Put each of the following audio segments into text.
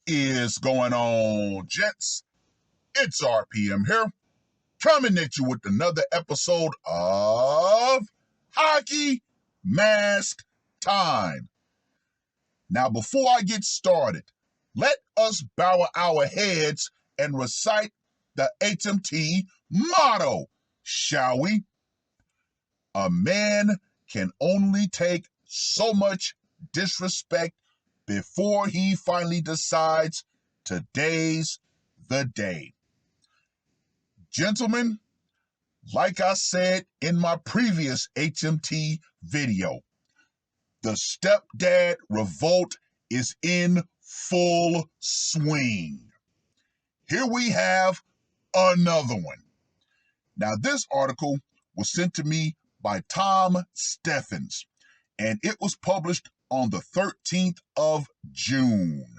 Is going on, gents? It's R.P.M. here, coming at you with another episode of Hockey Mask Time. Now, before I get started, let us bow our heads and recite the HMT motto, shall we? A man can only take so much disrespect before he finally decides today's the day. Gentlemen, like I said in my previous HMT video, the stepdad revolt is in full swing. Here we have another one. Now, this article was sent to me by Tom Steffens, and it was published on the 13th of June.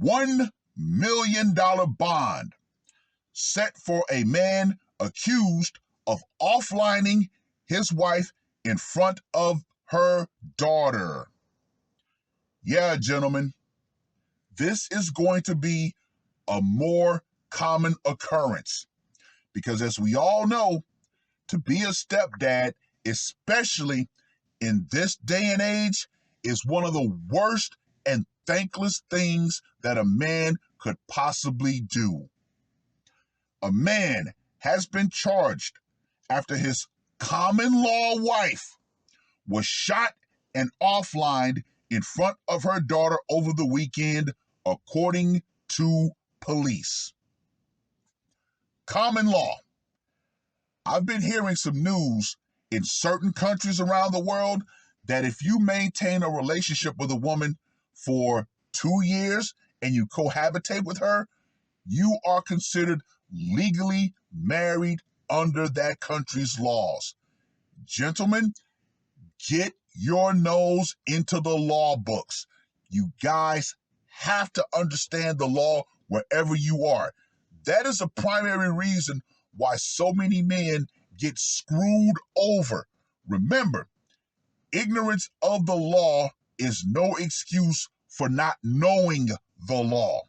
$1 million bond set for a man accused of offlining his wife in front of her daughter. Yeah, gentlemen, this is going to be a more common occurrence because, as we all know, to be a stepdad, especially in this day and age, is one of the worst and thankless things that a man could possibly do. A man has been charged after his common law wife was shot and offlined in front of her daughter over the weekend, according to police. Common law. I've been hearing some news in certain countries around the world that if you maintain a relationship with a woman for 2 years and you cohabitate with her, you are considered legally married under that country's laws. Gentlemen, get your nose into the law books. You guys have to understand the law wherever you are. That is a primary reason why so many men get screwed over. Remember, ignorance of the law is no excuse for not knowing the law.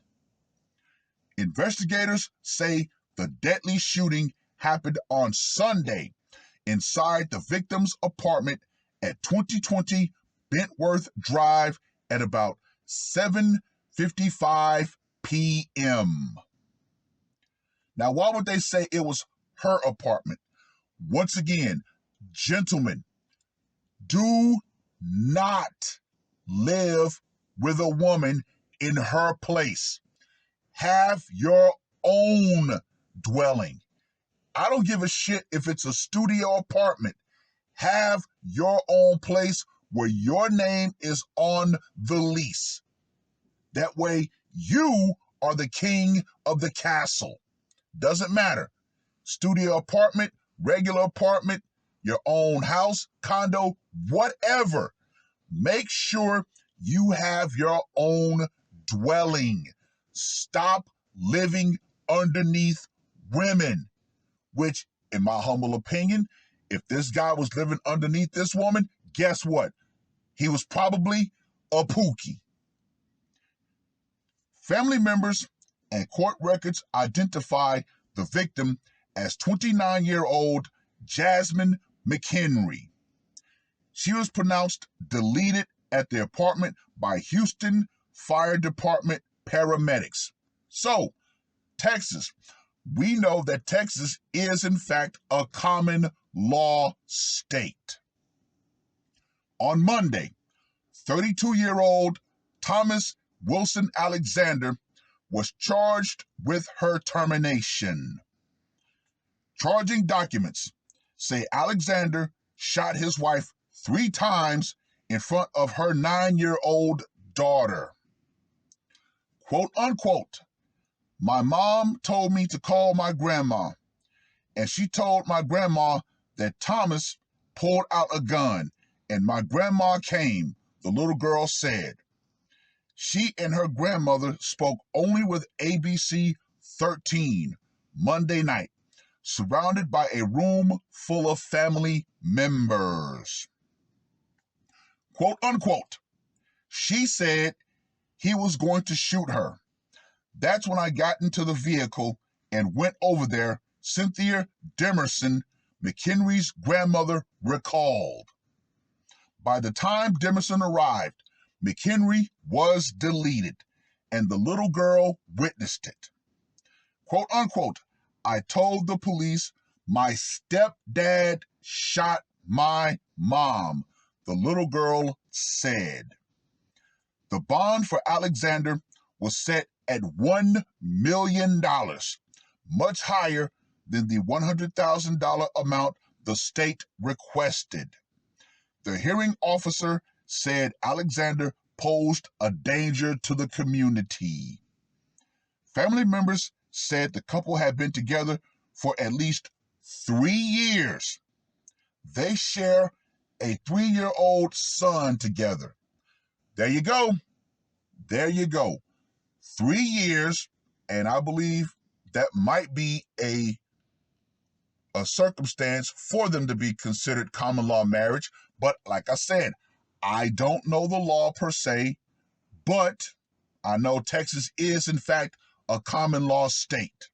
Investigators say the deadly shooting happened on Sunday inside the victim's apartment at 2020 Bentworth Drive at about 7:55 p.m. Now, why would they say it was her apartment? Once again, gentlemen, do not live with a woman in her place. Have your own dwelling. I don't give a shit if it's a studio apartment. Have your own place where your name is on the lease. That way, you are the king of the castle. Doesn't matter. Studio apartment, regular apartment, your own house, condo, whatever. Make sure you have your own dwelling. Stop living underneath women, which, in my humble opinion, if this guy was living underneath this woman, guess what? He was probably a pookie. Family members and court records identify the victim as 29-year-old Jasmine McHenry. She was pronounced deleted at the apartment by Houston Fire Department paramedics. So, Texas. We know that Texas is, in fact, a common law state. On Monday, 32-year-old Thomas Wilson Alexander was charged with her termination. Charging documents say Alexander shot his wife 3 times in front of her 9-year-old daughter. Quote unquote, "My mom told me to call my grandma, and she told my grandma that Thomas pulled out a gun, and my grandma came," the little girl said. She and her grandmother spoke only with ABC 13 Monday night, surrounded by a room full of family members. Quote unquote, "She said he was going to shoot her. That's when I got into the vehicle and went over there, Cynthia Demerson, McHenry's grandmother, recalled. By the time Demerson arrived, McHenry was deleted, and the little girl witnessed it. Quote unquote, I told the police my stepdad shot my mom, the little girl said. The bond for Alexander was set at $1 million, much higher than the $100,000 amount the state requested. The hearing officer said Alexander posed a danger to the community. Family members said the couple had been together for at least 3 years. They share a 3-year-old son together. There you go. There you go. 3 years, and I believe that might be a circumstance for them to be considered common law marriage. But like I said, I don't know the law per se, but I know Texas is, in fact, a common law state.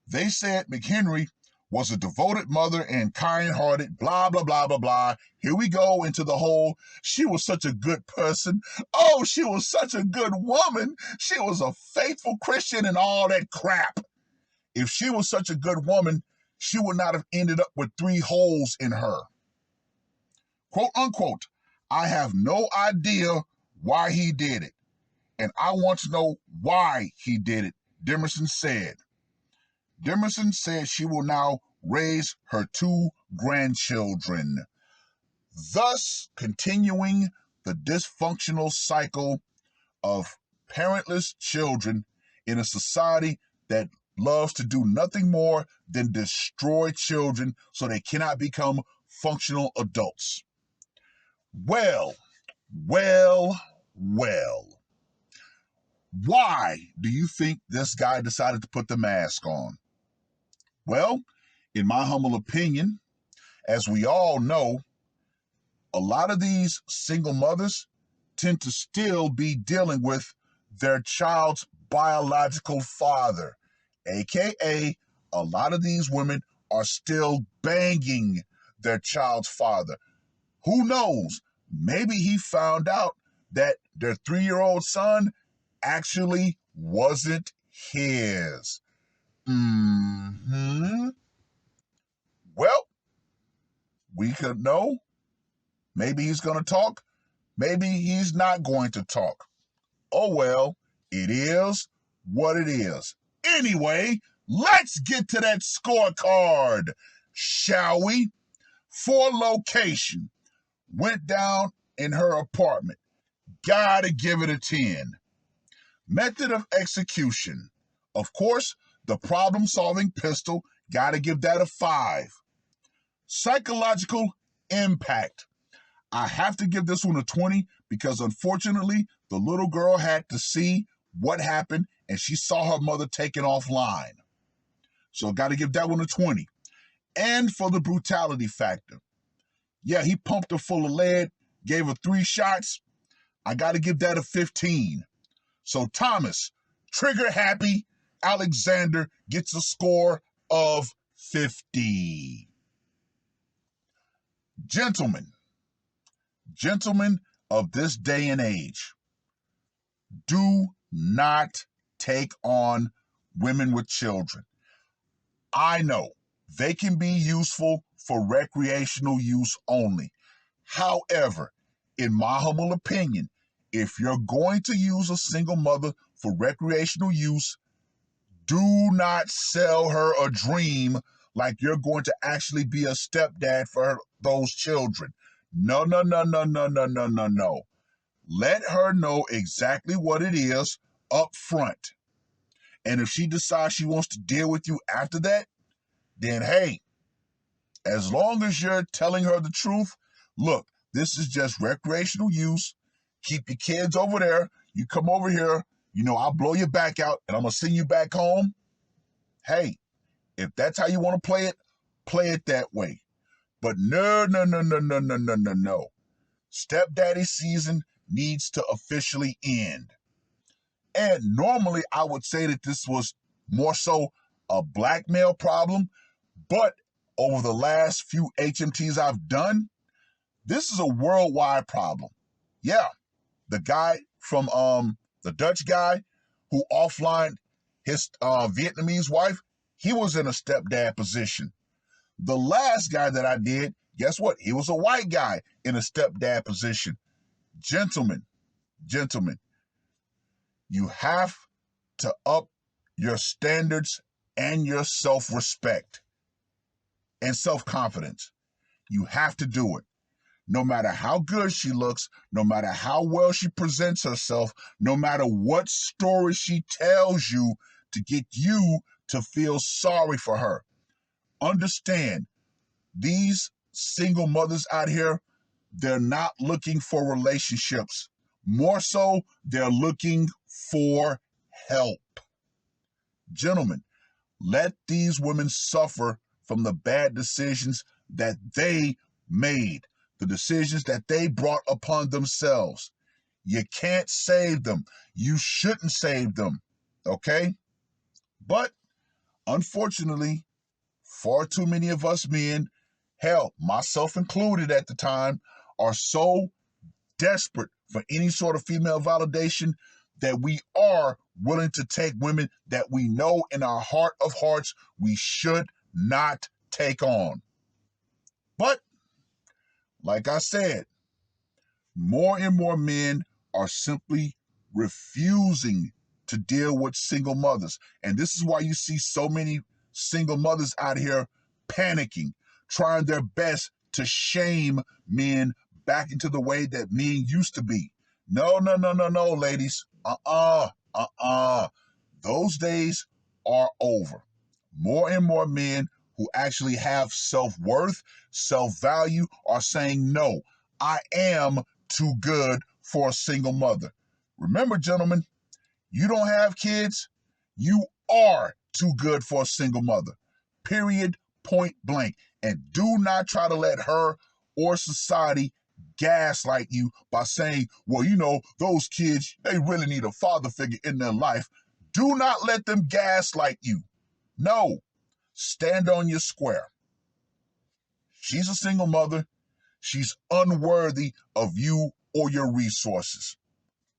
They said McHenry was a devoted mother and kind-hearted, blah, blah, blah, blah, blah. Here we go into the whole, she was such a good person. Oh, she was such a good woman. She was a faithful Christian and all that crap. If she was such a good woman, she would not have ended up with 3 holes in her. Quote unquote, I have no idea why he did it, and I want to know why he did it, Demerson said. Demerson said she will now raise her 2 grandchildren, thus continuing the dysfunctional cycle of parentless children in a society that loves to do nothing more than destroy children so they cannot become functional adults. Well. Why do you think this guy decided to put the mask on? Well, in my humble opinion, as we all know, a lot of these single mothers tend to still be dealing with their child's biological father, aka a lot of these women are still banging their child's father. Who knows? Maybe he found out that their 3-year-old son actually wasn't his. Well, we could know. Maybe he's going to talk. Maybe he's not going to talk. Oh well, it is what it is. Anyway, let's get to that scorecard, shall we? For location, went down in her apartment. Gotta give it a 10. Method of execution. Of course, the problem-solving pistol, gotta give that a 5. Psychological impact. I have to give this one a 20 because unfortunately, the little girl had to see what happened and she saw her mother taken offline. So gotta give that one a 20. And for the brutality factor. Yeah, he pumped her full of lead, gave her 3 shots. I gotta give that a 15. So Thomas, trigger happy, Alexander gets a score of 50. Gentlemen of this day and age, do not take on women with children. I know they can be useful for recreational use only. However, in my humble opinion, if you're going to use a single mother for recreational use, do not sell her a dream like you're going to actually be a stepdad for those children. No. Let her know exactly what it is up front. And if she decides she wants to deal with you after that, then hey, as long as you're telling her the truth, look, this is just recreational use. Keep your kids over there. You come over here, I'll blow your back out and I'm going to send you back home. Hey, if that's how you want to play it that way. But no. Stepdaddy season needs to officially end. And normally I would say that this was more so a black male problem, but over the last few HMTs I've done, this is a worldwide problem. Yeah, the guy from the Dutch guy who offlined his Vietnamese wife, he was in a stepdad position. The last guy that I did, guess what? He was a white guy in a stepdad position. Gentlemen, you have to up your standards and your self-respect and self-confidence. You have to do it. No matter how good she looks, no matter how well she presents herself, no matter what story she tells you to get you to feel sorry for her. Understand, these single mothers out here, they're not looking for relationships. More so, they're looking for help. Gentlemen, let these women suffer from the bad decisions that they made, the decisions that they brought upon themselves. You can't save them. You shouldn't save them, okay? But unfortunately, far too many of us men, hell, myself included at the time, are so desperate for any sort of female validation that we are willing to take women that we know in our heart of hearts we should not take on. But, like I said, more and more men are simply refusing to deal with single mothers. And this is why you see so many single mothers out here panicking, trying their best to shame men back into the way that men used to be. No, ladies. Those days are over. More and more men who actually have self-worth, self-value are saying, no, I am too good for a single mother. Remember, gentlemen, you don't have kids, you are too good for a single mother. Period, point blank. And do not try to let her or society gaslight you by saying, well, you know, those kids, they really need a father figure in their life. Do not let them gaslight you. No, stand on your square. She's a single mother. She's unworthy of you or your resources.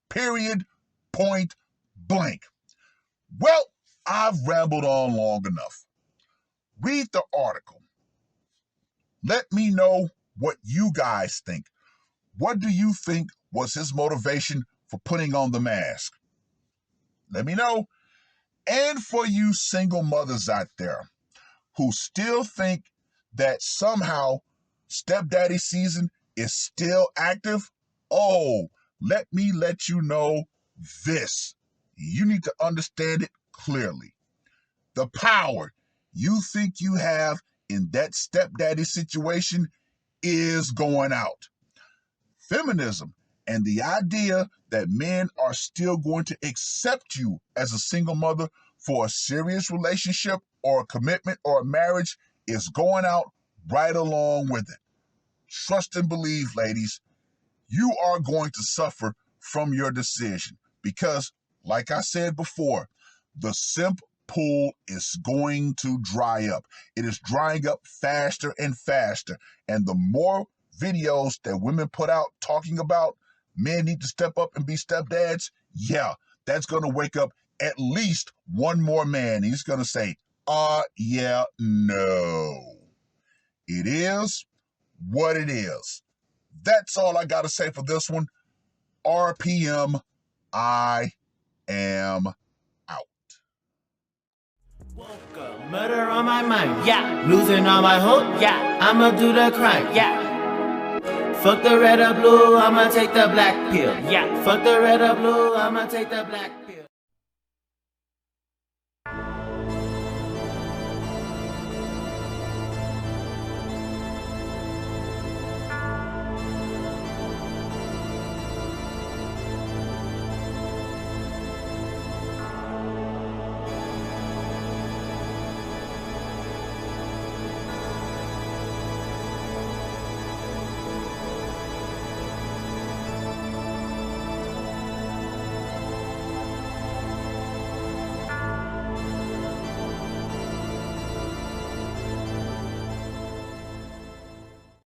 Period, point blank. Well, I've rambled on long enough. Read the article. Let me know what you guys think. What do you think was his motivation for putting on the mask? Let me know. And for you single mothers out there who still think that somehow stepdaddy season is still active, oh, let me let you know this. You need to understand it clearly. The power you think you have in that stepdaddy situation is going out. Feminism and the idea that men are still going to accept you as a single mother for a serious relationship or a commitment or a marriage is going out right along with it. Trust and believe, ladies, you are going to suffer from your decision because, like I said before, the simp pool is going to dry up. It is drying up faster and faster. And the more videos that women put out talking about men need to step up and be stepdads, yeah, that's going to wake up at least one more man. He's going to say, yeah, no. It is what it is. That's all I got to say for this one. R.P.M. I am out. Woke up, murder on my mind, yeah. Losing all my hope, yeah. I'ma do the crime, yeah. Fuck the red or blue, I'ma take the black pill, yeah. Fuck the red or blue, I'ma take the black pill.